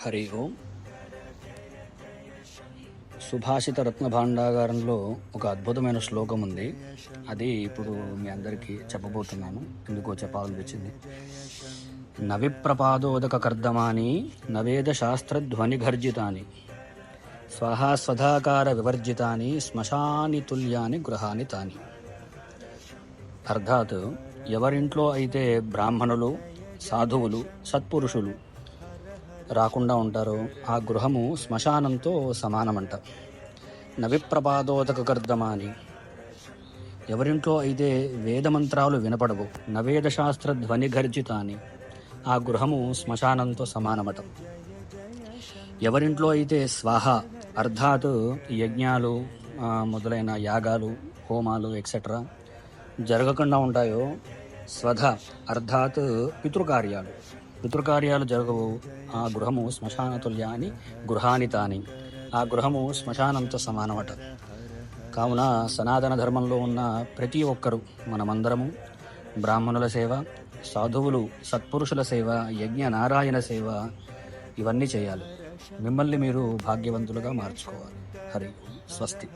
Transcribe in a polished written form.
హరి ఓం. సుభాషిత రత్న భాండాగారంలో ఒక అద్భుతమైన శ్లోకం ఉంది. అది ఇప్పుడు మీ అందరికీ చెప్పబోతున్నాను. ఎందుకో చెప్పాలనిపించింది. నవిప్రపాదోదక కర్దమాని నవేద శాస్త్రధ్వని ఘర్జితాని స్వహా స్వధాకార వివర్జితాని శ్మశాని తుల్యాని గృహాని తాని. అర్థాత్, ఎవరింట్లో అయితే బ్రాహ్మణులు, సాధువులు, సత్పురుషులు రాకుండా ఉంటారో ఆ గృహము శ్మశానంతో సమానమంట. నవిప్రపాదోదక కర్దమాని, ఎవరింట్లో అయితే వేదమంత్రాలు వినపడవు, నవేద శాస్త్ర ధ్వని ఘర్జితాని, ఆ గృహము శ్మశానంతో సమానమట. ఎవరింట్లో అయితే స్వాహ అర్థాత్ యజ్ఞాలు మొదలైన యాగాలు, హోమాలు ఎక్సెట్రా జరగకుండా ఉంటాయో, స్వధ అర్థాత్ పితృకార్యాలు జరగవు, ఆ గృహము శ్మశాన తుల్యాని గృహాని తాని, ఆ గృహము శ్మశానంతో సమానమట. కావున సనాతన ధర్మంలో ఉన్న ప్రతి ఒక్కరూ, మనమందరము బ్రాహ్మణుల సేవ, సాధువులు సత్పురుషుల సేవ, యజ్ఞ నారాయణ సేవ ఇవన్నీ చేయాలి. మిమ్మల్ని మీరు భాగ్యవంతులుగా మార్చుకోవాలి. హరి స్వస్తి.